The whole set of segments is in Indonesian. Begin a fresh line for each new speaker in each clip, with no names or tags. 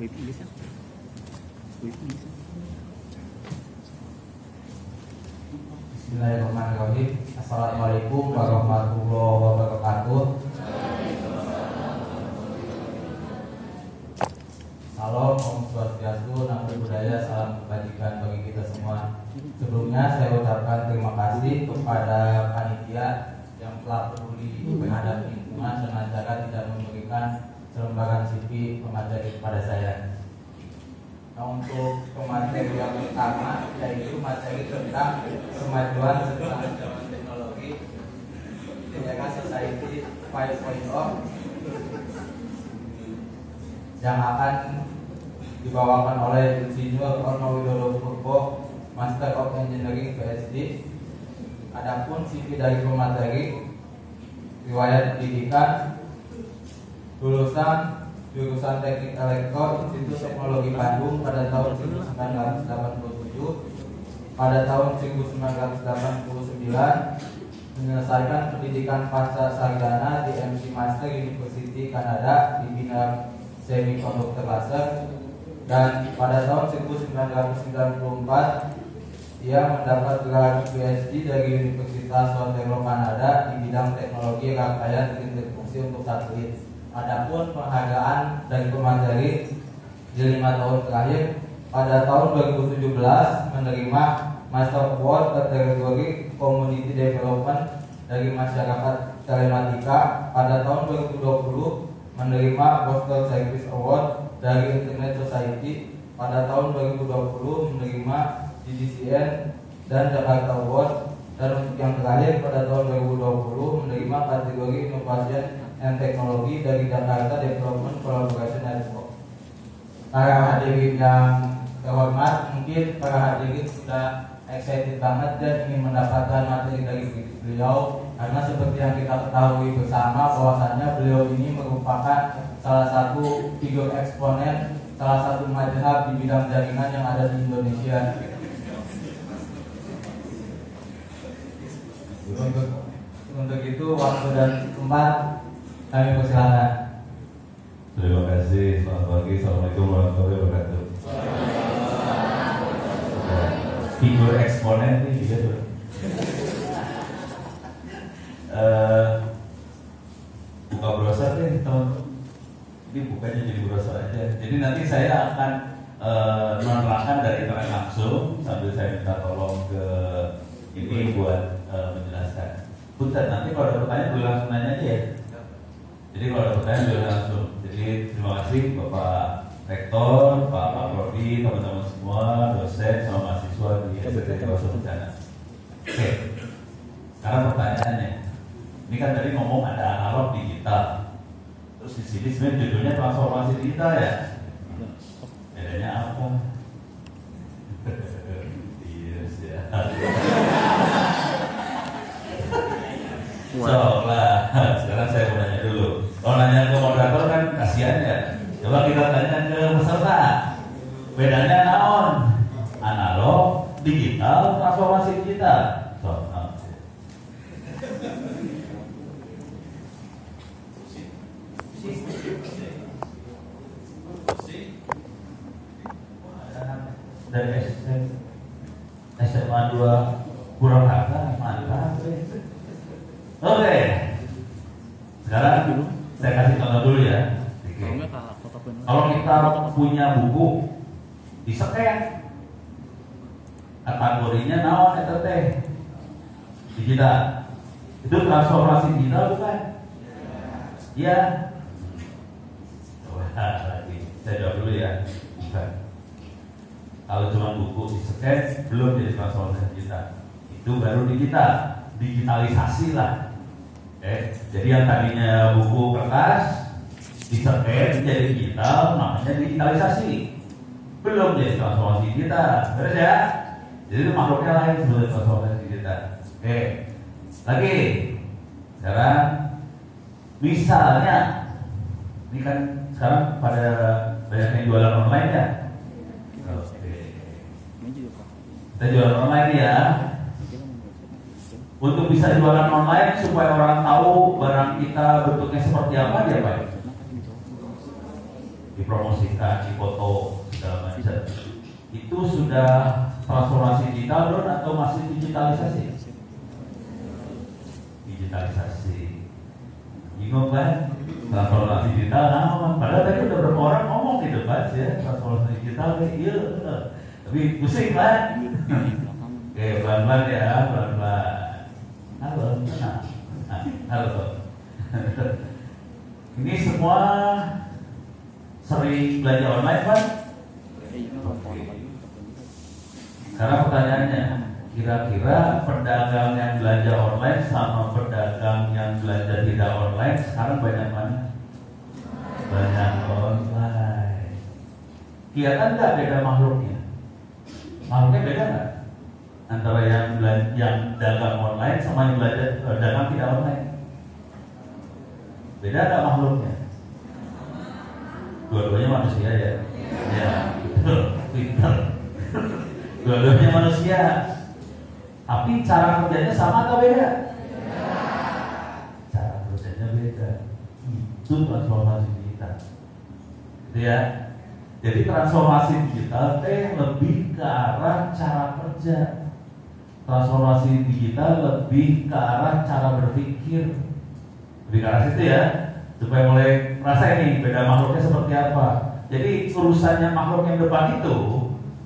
Bismillahirrahmanirrahim. Assalamualaikum warahmatullahi wabarakatuh. Salam, Om Swastiastu, Namo Buddhaya, salam kebajikan bagi kita semua. Sebelumnya saya ucapkan terima kasih kepada panitia yang telah peduli terhadap lingkungan dengan cara tidak memberikan selembaran CV pemateri kepada saya. Nah, untuk pemateri yang pertama yaitu materi tentang kemajuan serta teknologi Jaya Society 5.0 yang akan dibawakan oleh Insinyur Ono Widodo Purbo, Master of Engineering PhD. Adapun CV dari pemateri, riwayat pendidikan, lulusan jurusan Teknik Elektro Institut Teknologi Bandung pada tahun 1987. Pada tahun 1989 menyelesaikan pendidikan pasca sarjana di MC Master University Kanada di bidang semiconductor laser, dan pada tahun 1994 ia mendapat gelar PhD dari Universitas Ontario Kanada di bidang teknologi rangkaian terintegrasi untuk satelit. Adapun penghargaan dari pemateri di 5 tahun terakhir, pada tahun 2017 menerima Master Award kategori Community Development dari Masyarakat Telematika. Pada tahun 2020 menerima Boston Service Award dari Internet Society. Pada tahun 2020 menerima GDCN dan Jakarta Award, dan untuk yang terakhir pada tahun 2020 menerima kategori Innovation and Teknologi dari Jakarta Development Collaboration Network. Para hadirin yang terhormat, mungkin para hadirin sudah excited banget dan ingin mendapatkan materi dari beliau, karena seperti yang kita ketahui bersama bahwasannya beliau ini merupakan salah satu figur eksponen, salah satu madhab di bidang jaringan yang ada di Indonesia. Untuk itu waktu dan tempat kami persilakan.
Terima kasih. Selamat pagi. Assalamualaikum warahmatullahi wabarakatuh. Figur eksponen ini juga tuh. Buka browser deh, teman. Ini bukanya jadi browser aja. Jadi nanti saya akan menerangkan dari internet langsung sambil saya minta tolong ke ini buat menjelaskan. Punten, nanti kalau ada pertanyaan boleh langsung nanya aja ya. Jadi kalau ada pertanyaan boleh langsung. Jadi terima kasih Bapak Rektor, Pak Prodi, teman-teman semua, dosen, sama mahasiswa di STT Rosso Bencana. Oke, sekarang pertanyaannya, ini kan tadi ngomong ada analog digital, terus di sini sebenarnya judulnya transformasi digital ya. Bedanya apa? Yes ya. Seolah, sekarang saya mau nanya dulu. Kalau nanya ke moderator kan kasihan ya. Coba kita tanya ke peserta. Bedanya naon? Analog, digital, transformasi digital. Dari SMA 2 kurang harga, mantap. Oke. Sekarang saya kasih contoh dulu ya. Kalau kita punya buku di-scan, kategorinya naon eta teh? Digital. Itu transformasi digital bukan? Iya. Lagi. Saya jawab dulu ya. Bukan. Kalau cuma buku di-scan belum jadi transformasi digital. Itu baru digital. Digitalisasi lah. Jadi yang tadinya buku kertas di-scan jadi digital, namanya digitalisasi. Belum jadi transformasi digital, beres ya? Jadi itu makhluknya lain sebelum transformasi digital. Oke, lagi. Sekarang misalnya, ini kan sekarang pada banyak yang jualan online ya. Oke. Kita jualan online ya. Untuk bisa jualan online supaya orang tahu barang kita bentuknya seperti apa dia Pak? dipromosikan, difoto segala macam. Itu sudah transformasi digital belum atau masih digitalisasi? Digitalisasi. Bingung kan? Transformasi digital, nah, padahal tadi udah beberapa orang ngomong di depan ya transformasi digital, iya, tapi pusing kan? Oke, pelan-pelan ya, pelan-pelan. Halo, tenang. Halo. Ini semua sering belanja online kan? Karena pertanyaannya, kira-kira pedagang yang belanja online sama pedagang yang belanja tidak online sekarang banyak mana? Banyak online. Kelihatan nggak beda makhluknya? Makhluknya beda nggak? Antara yang dagang online sama yang dagang tidak online. Beda nggak makhluknya? Dua-duanya manusia ya. Ya, betul, pintar. Dua-duanya manusia. Tapi cara kerjanya sama atau beda? Cara kerjanya beda. Itu transformasi digital. Gitu ya. Jadi transformasi digital lebih ke arah cara kerja. Transformasi digital lebih ke arah cara berpikir. Lebih ke arah situ ya. Supaya mulai merasa ini beda makhluknya seperti apa. Jadi urusannya makhluk yang depan itu,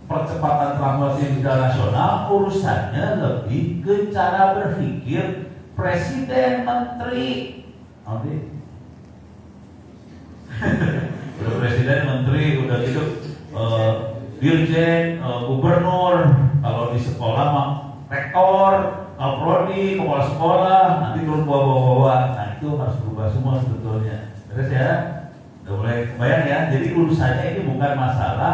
percepatan transformasi digital nasional, urusannya lebih ke cara berpikir presiden, menteri. Nanti udah presiden, menteri, udah gitu dirjen, gubernur, kalau di sekolah mah rektor, prodi, kepala sekolah, nanti turun bawah-bawah. Nah itu harus berubah semua sebetulnya. Terus ya, udah mulai bayang ya. Jadi urusannya ini bukan masalah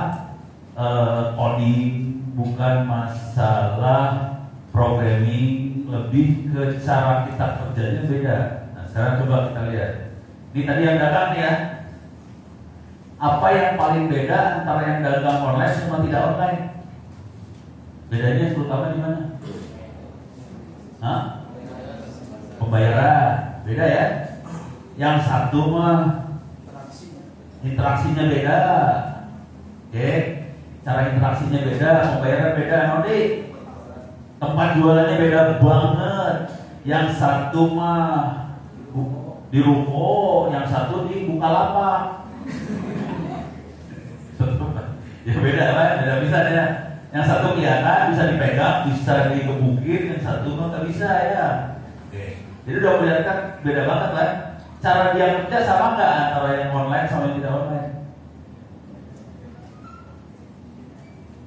coding, bukan masalah programming, lebih ke cara kita kerjanya beda. Nah sekarang coba kita lihat. Ini tadi yang dagang nih ya. Apa yang paling beda antara yang dagang online sama tidak online? Bedanya terutama di mana? Hah? Pembayaran beda ya. Yang satu mah interaksinya beda. Oke, cara interaksinya beda, pembayaran beda. Nanti tempat jualannya beda banget. Yang satu mah di ruko, yang satu di Bukalapak. Ya beda kan, beda bisa ya. Yang satu kelihatan bisa dipegang, bisa dikebukin, yang satu nggak bisa ya. Oke. Jadi udah kelihatan beda banget kan. Cara dia kerja sama nggak antara yang online sama yang tidak online?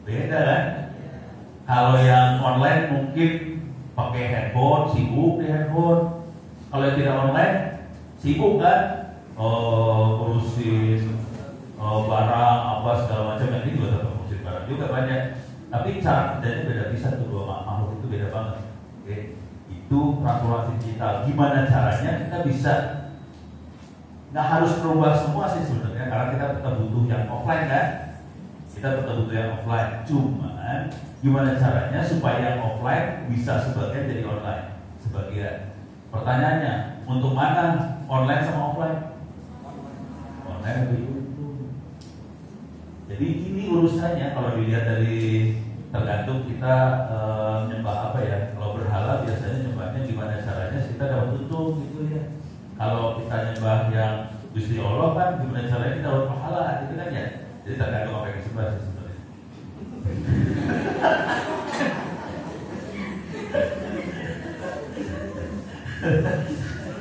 Beda kan. Kalau yang online mungkin pakai handphone, sibuk di handphone. Kalau yang tidak online sibuk kan, urusin barang apa segala macam. Yang ini juga tetap urusin barang juga banyak. Tapi cara kerjanya beda, bisa tuh dua makhluk itu beda banget. Oke, itu transformasi digital. Gimana caranya kita bisa? Nggak harus berubah semua sih sebenarnya, karena kita tetap butuh yang offline kan. Kita tetap butuh yang offline. Cuman gimana caranya supaya yang offline bisa sebagian jadi online? Sebagian. Pertanyaannya, untuk mana online sama offline? Online lebih untung. Jadi ini urusannya kalau dilihat dari tergantung kita nyembah apa ya. Kalau berhala biasanya nyembahnya gimana caranya kita dapat untung gitu ya. Kalau kita nyembah yang Gusti Allah kan gimana caranya kita dapat pahala gitu kan ya. Jadi tergantung apa yang disembah sih sebenarnya.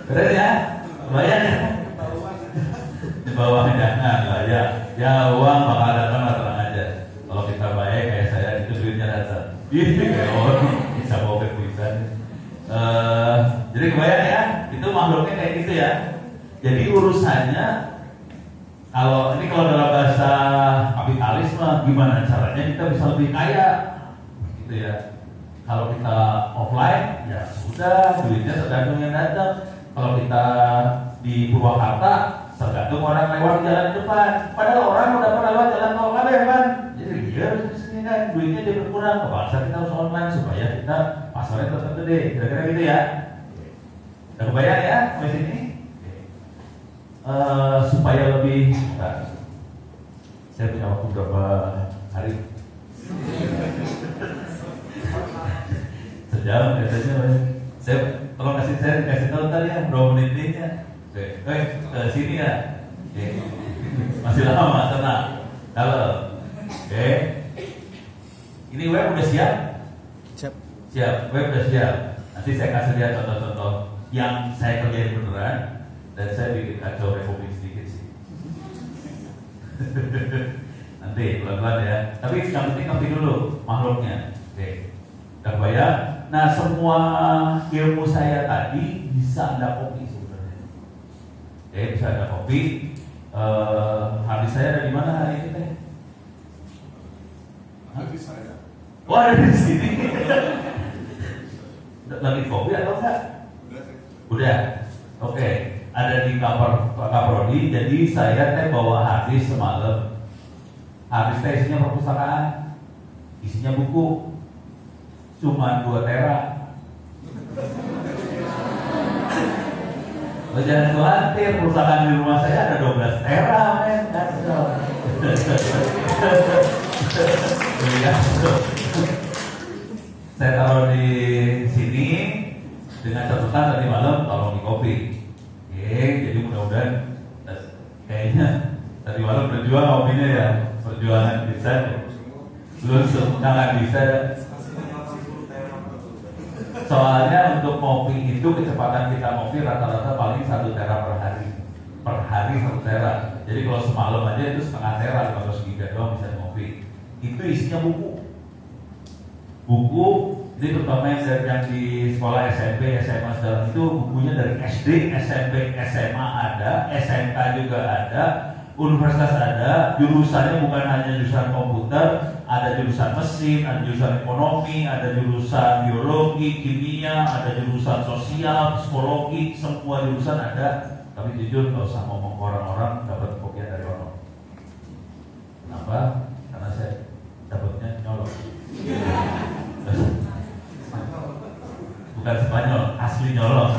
Keren ya, bayang ya. Di bawah jangan lah ya. Ya uang bakal datang lah, tenang aja. Kalau kita baik kayak saya itu duitnya datang. Ini kayak orang bisa bawa ke tulisan. Jadi kebayang ya, itu makhluknya kayak gitu ya. Jadi urusannya kalau dalam bahasa kapitalisme gimana caranya kita bisa lebih kaya, gitu ya. Kalau kita offline ya sudah duitnya tergantung yang datang. Kalau kita di Purwakarta tergantung orang lewat jalan depan. Padahal orang udah pernah lewat jalan tol kan. Jadi dia di sini kan duitnya dia berkurang. Kepaksa kita harus online supaya kita pasarnya tetap gede. Kira-kira gitu ya. Udah kebayang ya sampai sini? Supaya lebih Saya punya waktu berapa hari? Sejam biasanya. Saya tolong kasih tahu tadi ya berapa menitnya. Ke sini ya. Oke. Masih lama, tenang. Kalau oke. Ini web udah siap? Siap, web udah siap. Nanti saya kasih lihat contoh-contoh yang saya kerjain beneran dan saya bikin kacau republik sedikit sih. Nanti pelan-pelan ya. Tapi yang penting ngerti dulu makhluknya. Oke. Udah bayang? Nah, semua ilmu saya tadi bisa Anda copy sebenarnya. Oke, bisa Anda copy. Habis saya ada di mana hari ini teh?
Habis saya.
Oh, ada di sini. Lagi copy atau enggak? Udah. Oke. Ada di kamar Pak Kaprodi. Jadi saya teh bawa hadis semalam. Hadis teh isinya perpustakaan, isinya buku. Cuma 2 tera. Lo jangan khawatir, perusahaan di rumah saya ada 12 tera, men. Saya taruh di sini dengan catatan tadi malam tolong di copy. Oke, jadi mudah-mudahan kayaknya tadi malam berjuang kopinya ya, perjuangan bisa. Belum sangat bisa. Soalnya untuk kopi itu kecepatan kita ngopi rata-rata paling 1 tera per hari. Per hari 1 tera. Jadi kalau semalam aja itu setengah tera, 500 giga doang bisa ngopi. Itu isinya buku. Buku, ini terutama yang di sekolah SMP, SMA sekarang itu bukunya dari SD, SMP, SMA ada, SMK juga ada, universitas ada, jurusannya bukan hanya jurusan komputer, ada jurusan mesin, ada jurusan ekonomi, ada jurusan biologi, kimia, ada jurusan sosial, psikologi, semua jurusan ada. Tapi jujur nggak usah ngomong ke orang-orang dapat kopian dari orang. Kenapa? Karena saya dapatnya nyolong. Bukan Spanyol, asli nyolong.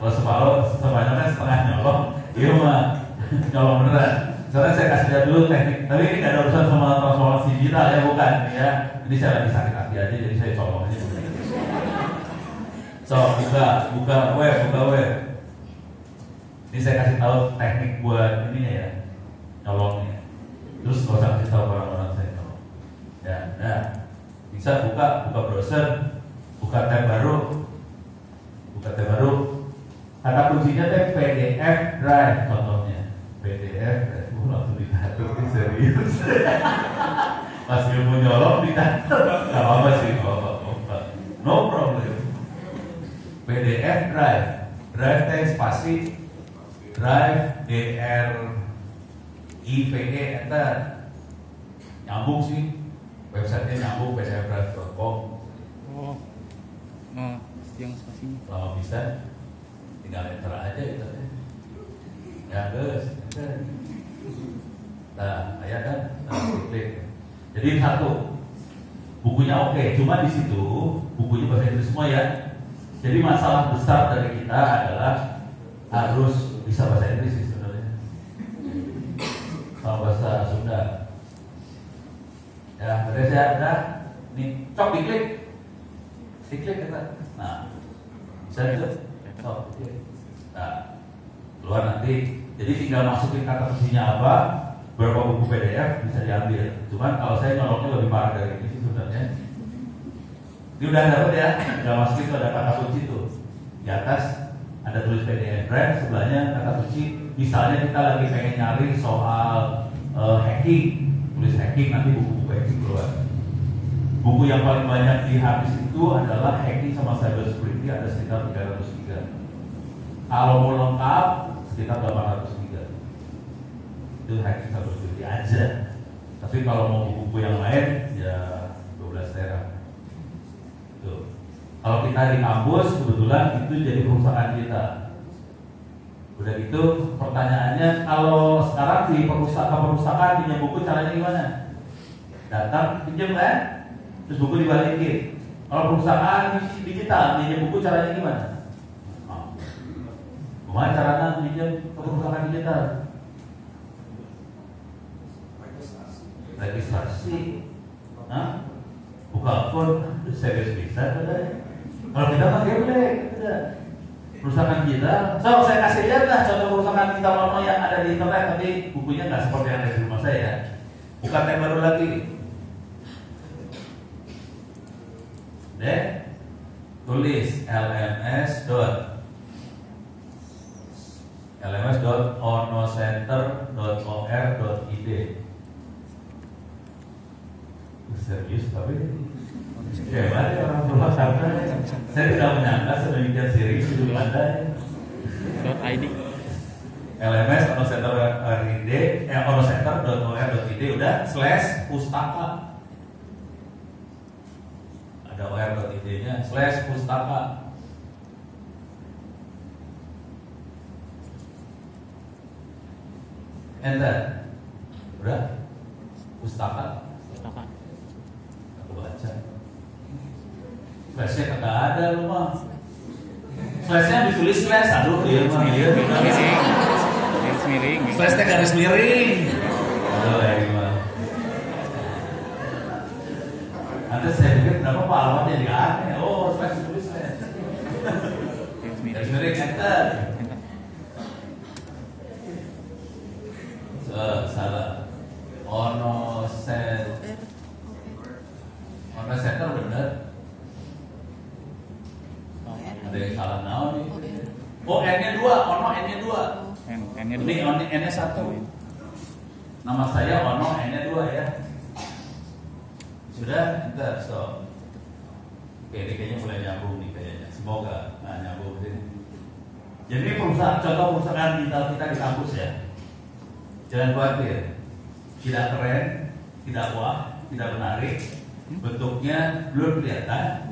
Kalau Spanyol kan setengah nyolong, iya mah nyolong beneran. Soalnya saya kasih lihat dulu teknik, tapi ini nggak ada urusan sama transformasi digital ya, bukan ya. Ini saya lagi sakit hati aja, jadi saya colong aja. So, buka web. Ini saya kasih tahu teknik buat ininya ya, nyolongnya. Terus nggak usah kasih tahu orang-orang saya nyolong. Ya, nah, bisa buka browser, buka tab baru. Kata kuncinya teh PDF Drive contohnya. PDF Drive, langsung ditatur, serius. Pas ilmu nyolong ditatur, nggak apa-apa sih, no problem. PDF Drive teh spasi Drive DRIVE enter nyambung sih, websitenya nyambung pdfdrive.com.
Yang spasinya.
Kalau bisa tinggal enter aja gitu ya guys. Nah, ayah kan klik. Jadi satu bukunya oke, cuma di situ bukunya bahasa Inggris semua ya. Jadi masalah besar dari kita adalah harus bisa bahasa Inggris sih sebenarnya. Kalau bahasa Sunda. Ya, beres ya, udah. Nih, cok diklik kita. Nah, bisa itu. Nah, keluar nanti. Jadi tinggal masukin kata kuncinya apa, berapa buku PDF bisa diambil. Cuman kalau saya nyolongnya lebih parah dari ini sih sebenarnya. Ini udah dapat ya, tinggal masukin itu ada kata kunci tuh. Di atas ada tulis PDF Drive, sebelahnya kata kunci. Misalnya kita lagi pengen nyari soal hacking, tulis hacking, nanti buku-buku hacking keluar. Buku yang paling banyak dihabis itu adalah hacking sama cyber security, ada sekitar 300 giga. Kalau mau lengkap sekitar 800 giga. Itu hacking cyber security aja. Tapi kalau mau buku yang lain ya 12 tera. Tuh. Kalau kita di kampus kebetulan itu jadi perusahaan kita. Udah gitu pertanyaannya, kalau sekarang di perpustakaan pinjam buku caranya gimana? Datang pinjam kan? Terus buku dibalikin. Kalau perusahaan digital pinjam buku caranya gimana? Gimana caranya pinjam ke perusahaan digital? registrasi, buka akun, serius bisa katanya. Kalau kita mah geblek, perusahaan kita, so saya kasih lihat lah contoh perusahaan kita Lono yang ada di internet, tapi bukunya nggak seperti yang ada di rumah saya. Bukan yang baru lagi. Deh, tulis lms.onocenter.or.id. Serius tapi hebat ya orang rumah tangga. Saya tidak menyangka sedemikian serius hidup Anda.
.id.
LMS onocenter.or.id udah /pustaka. Ada or.id-nya /pustaka. Enter. Udah? Pustaka. Aku baca. Flashnya kagak ada lu mah. Flashnya ditulis slash, aduh dia mah dia.
Garis miring.
Flashnya garis miring. Aduh ya gimana? Nanti saya pikir kenapa Pak Alwan jadi aneh. Oh slash ditulis slash. Garis miring enter. Salah. Onocenter bener. Ada yang salah naon nih. Oh N-nya 2, Ono N-nya 2.
N-nya 2.
Ini N-nya 1. Nama saya Ono N-nya 2 ya. Sudah, enter so. Oke, ini kayaknya mulai nyambung nih kayaknya. Semoga nyambung sini. Jadi perusahaan, contoh perusahaan digital kita di kampus ya. Jangan khawatir. Tidak keren, tidak wah, tidak menarik. Bentuknya belum kelihatan.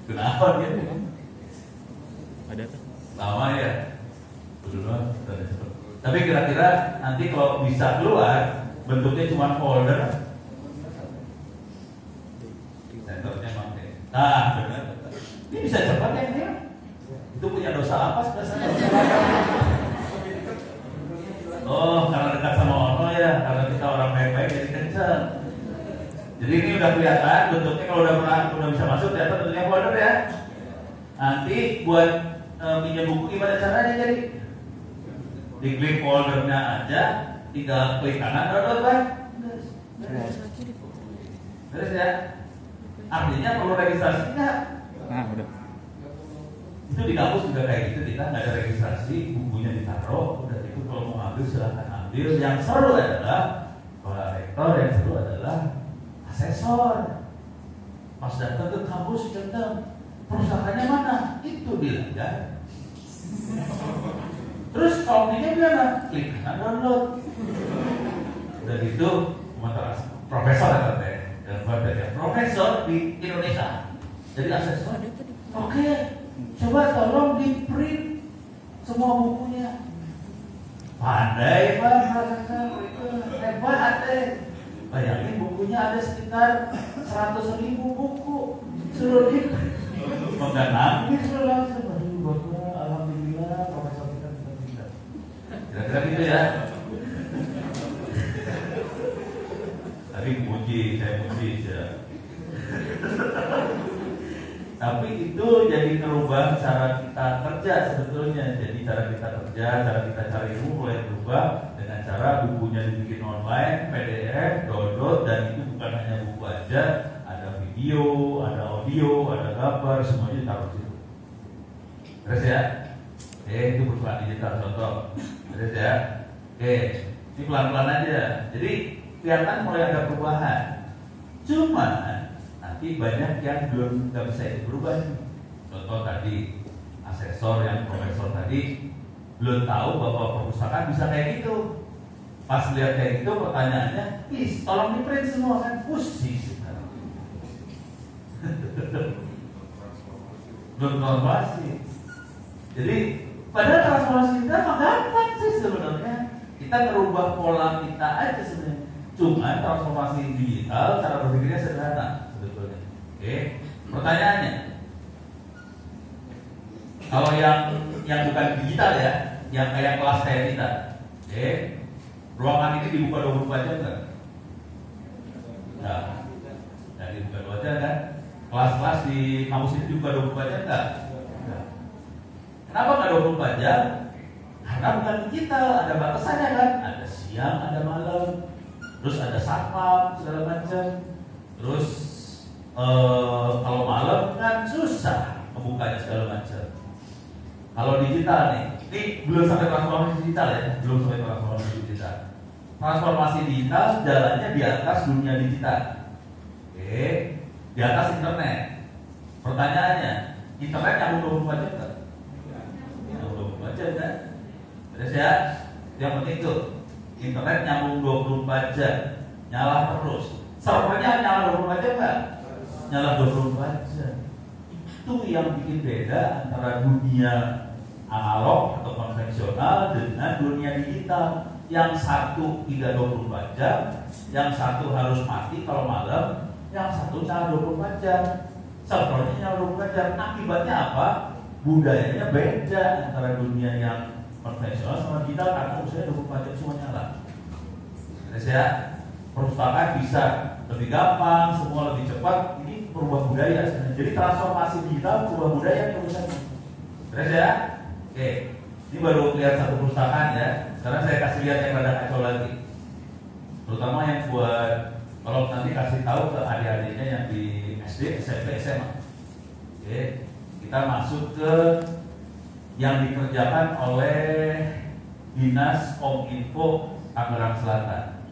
Kenapa dia?
Ada tuh.
Lama ya. Tapi kira-kira nanti kalau bisa keluar bentuknya cuma folder. Senternya pakai. Nah, benar. Ini bisa cepat ya dia. Itu punya dosa apa sebenarnya? Oh, karena dekat sama Ono ya, karena kita orang baik-baik jadi kenceng. Jadi ini udah kelihatan bentuknya, kalau udah bisa masuk ternyata bentuknya folder ya. Nanti buat pinjam buku gimana caranya jadi? Diklik foldernya aja, tinggal klik kanan download kan? Terus ya? Artinya perlu registrasi enggak?
Nah, udah.
Itu di kampus juga kayak gitu, kita nggak ada registrasi, bukunya ditaruh, udah itu kalau mau ambil silahkan ambil. Yang seru adalah Pak Rektor, yang seru adalah asesor. Pas datang ke kampus datang, perusahaannya mana? Itu dilihat. Terus kalau ini gimana? Klik kanan download. Udah gitu, profesor katanya, dan profesor di Indonesia. Jadi asesor. Oke, coba tolong di print semua bukunya. Pandai Pak, hebat deh. Bayangin bukunya ada sekitar 100.000 buku. Suruh di print. Maka nangis langsung. Aduh Bapak, alhamdulillah profesor kita bisa. Kira-kira gitu ya. Tapi saya puji ya. Tapi itu jadi merubah cara kita kerja sebetulnya. Jadi cara kita kerja, cara kita cari ilmu mulai berubah dengan cara bukunya dibikin online, PDF, download, dan itu bukan hanya buku aja, ada video, ada audio, ada gambar, semuanya ditaruh di situ. Terus ya, itu perusahaan digital contoh. Terus ya, ini pelan-pelan aja. Jadi kelihatan mulai ada perubahan. Cuma nanti banyak yang belum nggak bisa itu berubah. Contoh tadi asesor yang profesor tadi belum tahu bahwa perpustakaan bisa kayak gitu. Pas lihat kayak gitu pertanyaannya, please tolong di print semua kan pusing sekarang. Belum transformasi. Jadi padahal transformasi kita mah gampang sih sebenarnya. Kita merubah pola kita aja sebenarnya. Cuma transformasi digital cara berpikirnya sederhana. Oke, pertanyaannya, kalau yang bukan digital ya, yang kayak kelas kayak kita, Ruangan ini dibuka 24 jam kan? Nah, dibuka 24 jam kan? Kelas-kelas di kampus ini dibuka 24 jam kan? Nah. Kenapa nggak 24 jam? Karena bukan digital, ada batasannya kan? Ada siang, ada malam, terus ada satpam segala macam. Terus kalau malam kan susah membukanya segala macam. Kalau digital nih, ini belum sampai transformasi digital ya, belum sampai transformasi digital. Transformasi digital jalannya di atas dunia digital. Oke, di atas internet. Pertanyaannya, internet nyambung 24 jam kan? Nyambung 24 jam kan? Terus ya, yang penting tuh internet nyambung 24 jam, nyala terus. Servernya nyala 24 jam kan? Nyala 24 jam. Itu yang bikin beda antara dunia analog atau konvensional dengan dunia digital. Yang satu tidak 24 jam, yang satu harus mati kalau malam, yang satu nyala 24 jam. Servernya nyala 24 jam. Akibatnya apa? Budayanya beda antara dunia yang konvensional sama digital karena usia 24 jam semua nyala. Terus ya, perpustakaan bisa lebih gampang, semua lebih cepat. Ini perubahan budaya sebenarnya. Jadi transformasi digital perubahan budaya urusannya. Terus ya, oke. Ini baru lihat satu perpustakaan ya. Sekarang saya kasih lihat yang rada kacau lagi. Terutama yang buat kalau nanti kasih tahu ke adik-adiknya yang di SD, SMP, SMA. Oke, kita masuk ke yang dikerjakan oleh Dinas Kominfo Tangerang Selatan.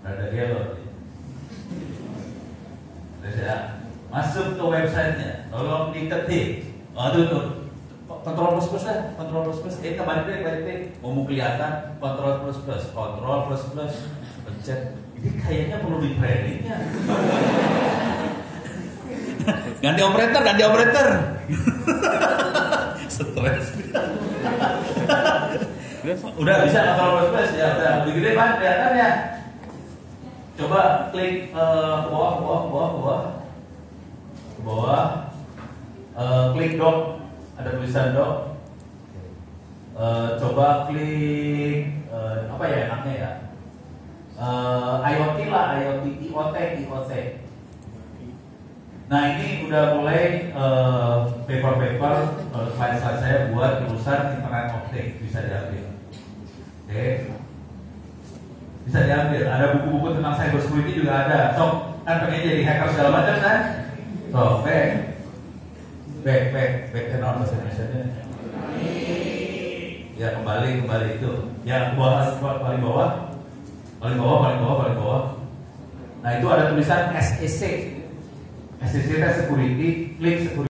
Rada gelo. Terus ya, masuk ke websitenya, tolong diketik. Tuh. Kontrol plus lah, kontrol plus. Kembali, mau kelihatan kontrol plus, pencet. Ini kayaknya perlu di trainingnya. Ganti operator. Stres. Udah bisa kontrol plus ya, udah lebih gede kan kelihatannya. Coba klik ke bawah. Klik doc, ada tulisan doc. Coba klik apa ya enaknya ya? IoT lah, IoT. Nah ini udah mulai paper slide saya buat urusan internet of things bisa diambil. Oke. Bisa diambil. Ada buku-buku tentang cyber security juga ada. Sok kan pengen jadi hacker segala macam kan? Sok back kenal bahasa Indonesia-nya. Ya kembali itu. Yang paling bawah. Nah itu ada tulisan SEC. SEC itu security, klik security.